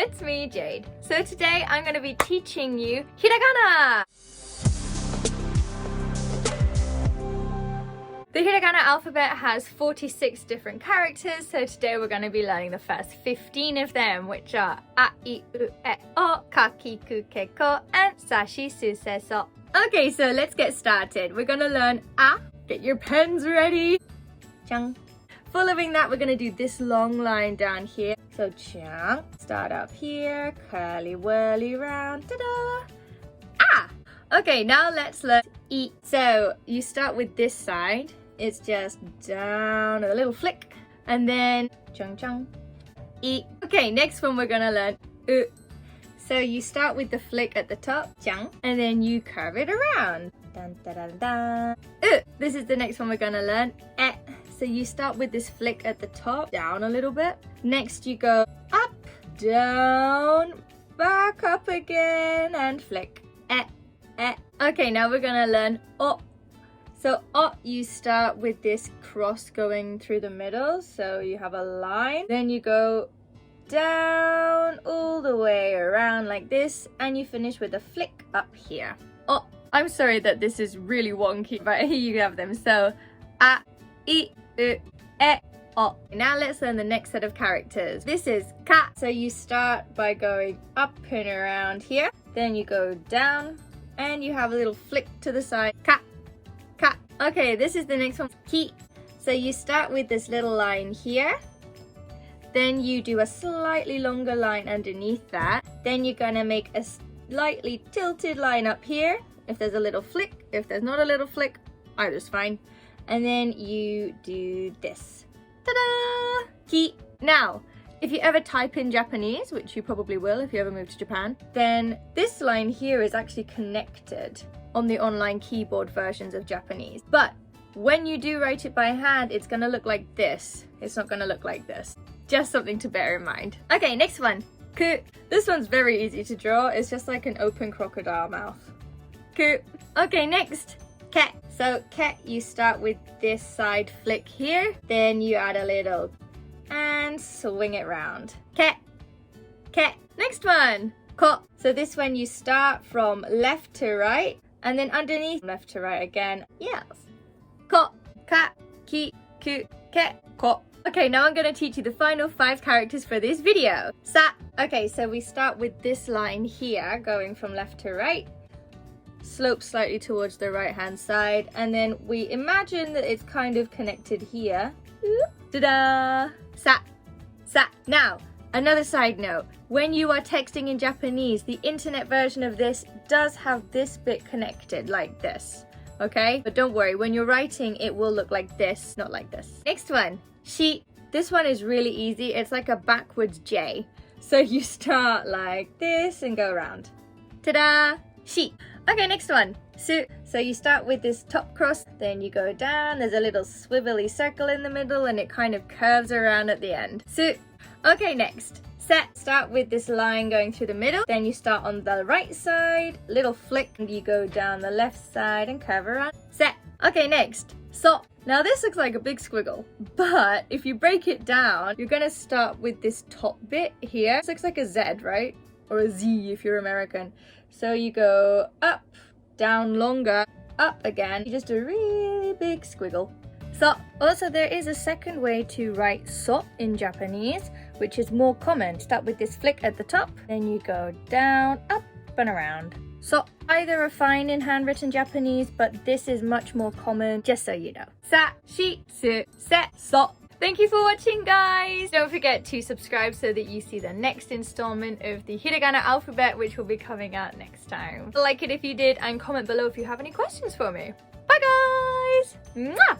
it's me, Jade. So today I'm going to be teaching you Hiragana! The Hiragana alphabet has 46 different characters, so today we're going to be learning the first 15 of them, which are A, I, U, E, O, Ka, Ki, Ku, Ke, Ko, and Sa, Shi, Su, Se, So. Okay, so let's get started. We're going to learn A. Get your pens ready. Chang. Following that, we're going to do this long line down here. So chang. Start up here, curly whirly round. Ta-da! Ah! Okay, now let's learn I. So you start with this side. It's just down, a little flick, and then chung chung, I. Okay, next one we're gonna learn U. So you start with the flick at the top, chang, and then you curve it around. Dun, dun, dun, dun. U. This is the next one we're gonna learn, E. So you start with this flick at the top, down a little bit. Next you go up, down, back up again, and flick. E, E. Okay, now we're gonna learn O. So O, you start with this cross going through the middle, so you have a line. Then you go down all the way around like this, and you finish with a flick up here. Oh, I'm sorry that this is really wonky, but here you have them. So A, I, U, E, O. Now let's learn the next set of characters. This is Ka. So you start by going up and around here. Then you go down, and you have a little flick to the side. Ka. Ka. Okay, this is the next one. Ki. So you start with this little line here. Then you do a slightly longer line underneath that. Then you're gonna make a slightly tilted line up here. If there's a little flick, if there's not a little flick, either's fine. And then you do this. Ta-da! Ki. Now, if you ever type in Japanese, which you probably will if you ever move to Japan, then this line here is actually connected on the online keyboard versions of Japanese. But when you do write it by hand, it's gonna look like this. It's not gonna look like this. Just something to bear in mind. Okay, next one. Ku. This one's very easy to draw. It's just like an open crocodile mouth. Ku. Okay, next. Ke. So ke, you start with this side flick here. Then you add a little and swing it round. Ke. Ke. Next one. Ko. So this one you start from left to right. And then underneath, left to right again. Yes. Ko, ka, ki, ku, ke, ko. Okay, now I'm going to teach you the final 5 characters for this video. Sa. Okay, so we start with this line here, going from left to right. Slope slightly towards the right hand side. And then we imagine that it's kind of connected here. Ta-da! Sa. Sa. Now, another side note. When you are texting in Japanese, the internet version of this does have this bit connected like this, okay? But don't worry, when you're writing, it will look like this, not like this. Next one, Shi. This one is really easy. It's like a backwards J. So you start like this and go around. Ta-da! Shi. Okay, next one, Su. So you start with this top cross, then you go down. There's a little swivelly circle in the middle, and it kind of curves around at the end. Su. Okay, next. Set. Start with this line going through the middle, then you start on the right side, little flick, and you go down the left side and curve around. Set. Okay, next. So. Now this looks like a big squiggle, but if you break it down, you're gonna start with this top bit here. This looks like a Z, right? Or a Z if you're American. So you go up, down longer, up again. You just do a really big squiggle. So, also there is a second way to write so in Japanese, which is more common. Start with this flick at the top, then you go down, up and around. So, either are fine in handwritten Japanese, but this is much more common, just so you know. Sa, shi, su, se, so. Thank you for watching, guys! Don't forget to subscribe so that you see the next installment of the Hiragana alphabet, which will be coming out next time. Like it if you did, and comment below if you have any questions for me. Bye, guys! Mwah!